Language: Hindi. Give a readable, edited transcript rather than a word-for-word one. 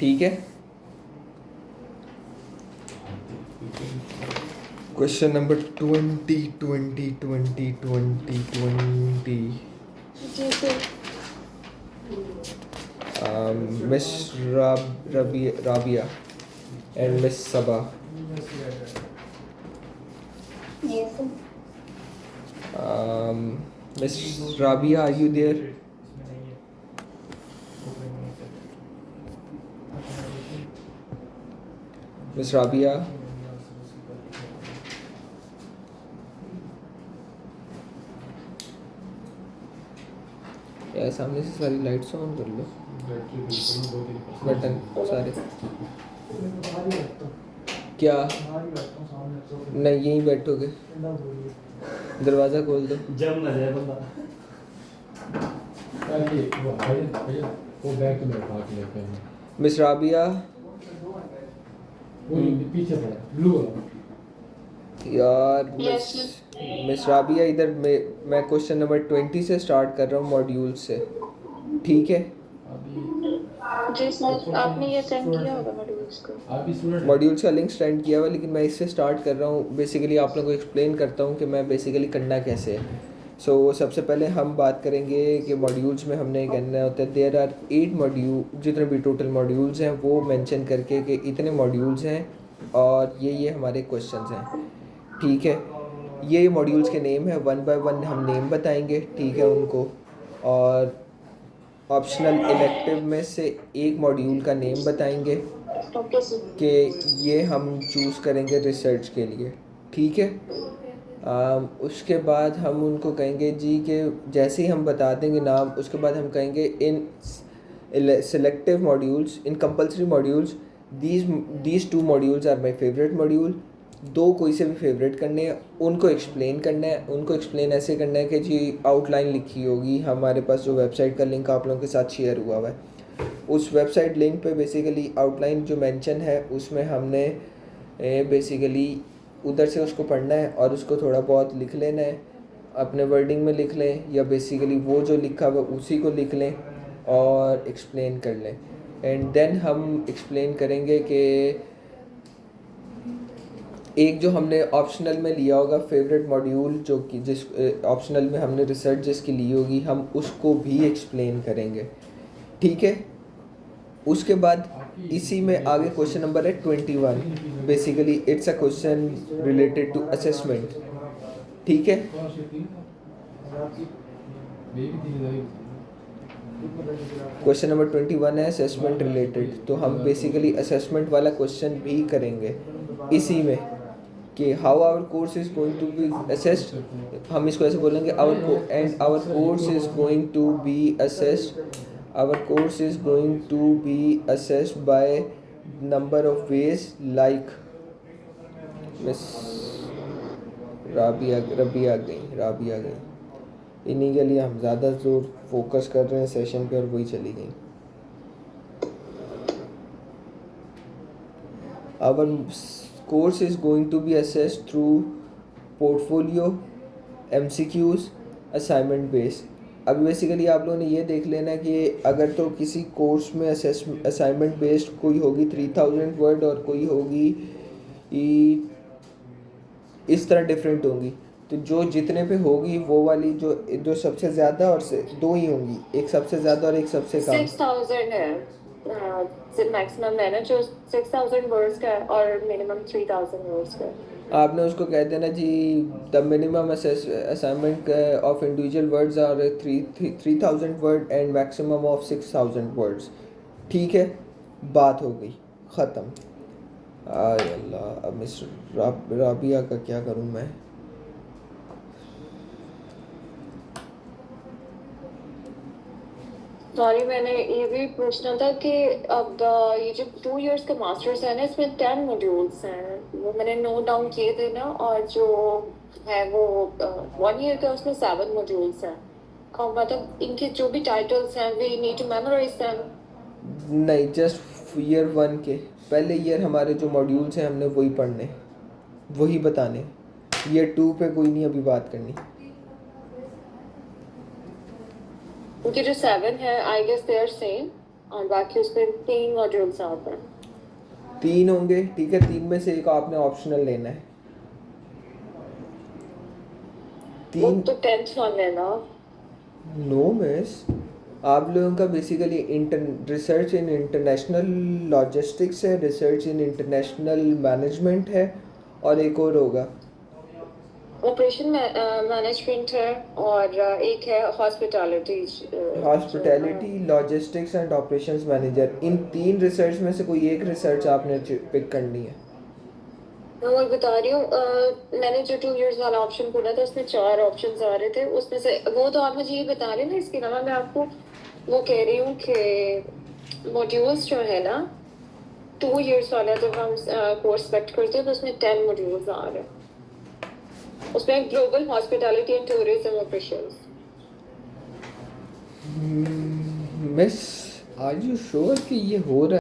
ठीक है। क्वेश्चन नंबर 20 जी sir. Miss Rabia and miss Saba. Yes sir. Miss Rabia, are you there? Miss Rabia, यार सामने से सारी लाइट्स ऑन कर लो, बटन सारे। क्या? नहीं, यहीं बैठोगे? दरवाज़ा खोल दो। जम ना जाए बंदा। वो बैग में उठा के लेते हैं। मिस राबिया, वो पीछे पड़ा ब्लू वाला। यार यस मिस राबिया, इधर मैं क्वेश्चन नंबर 20 से स्टार्ट कर रहा हूँ, मॉड्यूल से। ठीक है? जी सर, आपने ये सेंड किया होगा मॉड्यूल्स को। आप स्टूडेंट मॉड्यूल्स का लिंक सेंड किया हुआ, लेकिन मैं इससे स्टार्ट कर रहा हूँ। बेसिकली आप लोगों को एक्सप्लेन करता हूँ कि मैं बेसिकली करना कैसे है। सो सबसे पहले हम बात करेंगे कि मॉड्यूल्स में हमने करना होता है। देयर आर 8 मॉड्यूल, जितने भी टोटल मॉड्यूल्स हैं वो मेंशन करके कि इतने मॉड्यूल्स हैं और ये हमारे क्वेश्चंस हैं। ठीक है? ये मॉड्यूल्स के नेम है, वन बाय वन हम नेम बताएंगे। ठीक है उनको। और ऑप्शनल इलेक्टिव में से एक मॉड्यूल का नेम बताएंगे ओके सर। कि ये हम चूज़ करेंगे रिसर्च के लिए। ठीक है? उसके बाद हम उनको कहेंगे जी कि जैसे ही हम बता देंगे नाम, उसके बाद हम कहेंगे in selective modules, in compulsory modules, these 2 modules are my favourite module. 2 कोई से भी फेवरेट करने हैं, उनको एक्सप्लेन करना है। उनको एक्सप्लेन ऐसे करना है कि जी आउटलाइन लिखी होगी, हमारे पास जो वेबसाइट का लिंक आप लोगों के साथ शेयर हुआ है, उस वेबसाइट लिंक पे बेसिकली आउटलाइन जो मेंशन है उसमें हमने बेसिकली उधर से उसको पढ़ना है और उसको थोड़ा बहुत लिख लेना है। अपने वर्डिंग में लिख लें या बेसिकली वो जो लिखा हुआ उसी को लिख लें और एक्सप्लेन कर लें। एंड देन हम एक्सप्लेन करेंगे कि एक जो हमने ऑप्शनल में लिया होगा फेवरेट मॉड्यूल, जो कि जिस ऑप्शनल में हमने रिसर्च जिसकी ली होगी, हम उसको भी एक्सप्लेन करेंगे। ठीक है? उसके बाद इसी में आगे क्वेश्चन नंबर है 21। Basically it's a question related to assessment. ठीक है? क्वेश्चन नंबर 21 है असेसमेंट रिलेटेड, तो हम बेसिकली असेसमेंट वाला क्वेश्चन भी करेंगे इसी में कि how our course is going to be assessed. हम इसको ऐसे बोलेंगे our course is going to be assessed, our course is going to be assessed by number of ways like. Miss Rabia गई। इन्हीं के लिए हम ज़्यादा जोर फोकस कर रहे हैं सेशन पे और वही चली गई। Our course is going to be assessed through portfolio, MCQs, assignment based। अभी बेसिकली आप लोगों ने ये देख लेना कि अगर तो किसी कोर्स में असाइनमेंट बेस्ड कोई होगी 3000 वर्ड और कोई होगी इस तरह डिफरेंट होंगी। तो जो जितने पे होगी वो वाली जो जो सबसे ज़्यादा और से 2 ही होंगी, एक सबसे ज़्यादा और एक सबसे कम। 6000 है मैक्सिमम है ना, जो 6000 वर्ड्स का है और मिनिमम 3000 वर्ड्स का है। आपने उसको कह देना जी the minimum assignment of individual words are 3000 word and maximum of 6000 words. ठीक है? बात हो गई ख़त्म। आय अल्लाह, अब मिस राबिया का क्या करूं मैं? सॉरी, मैंने ये भी पूछना था कि अब ये जो 2 इयर्स का मास्टर्स है ना, इसमें 10 मॉड्यूल्स हैं, वो मैंने नोट डाउन किए थे ना। और जो है वो 1 ईयर का, उसमें 7 मॉड्यूल्स हैं। और मतलब इनके जो भी टाइटल्स हैं we need to memorise them. नहीं, जस्ट ईयर 1 के पहले ईयर हमारे जो मॉड्यूल्स हैं हमने वही पढ़ने, वही बताने। ईयर 2 पे कोई नहीं अभी बात करनी। उनके जो 7 है I guess they are same. और बाकी उसमें 3 मॉड्यूल्स आते हैं। 3 होंगे, ठीक है। 3 में से एक आपने ऑप्शनल लेना है। वो 3 तो 10th वाला है ना। नो मिस, आप लोगों का basically research in international logistics है, रिसर्च इन इंटरनेशनल मैनेजमेंट है, और एक और होगा। ऑपरेशन मैनेजमेंट है और एक है hospitality. Hospitality, logistics and operations manager, in 3 research में से कोई एक रिसर्च आपने पिक करनी है। मैं वही बता रही हूँ, मैंने जो 2 years वाला ऑप्शन खोला था उसमें 4 ऑप्शंस आ रहे थे, उसमें से वो तो आप मुझे ये बता रहे हैं ना। इसके अलावा मैं आपको वो कह रही हूँ कि मॉड्यूल्स जो है ना 2 years वाला, जब हम कोर्स सेलेक्ट करते हैं तो उसमें 10 मॉड्यूल्स आ रहे हैं। उसमें global hospitality and tourism operations. Miss, are you sure कि ये हो रहा है?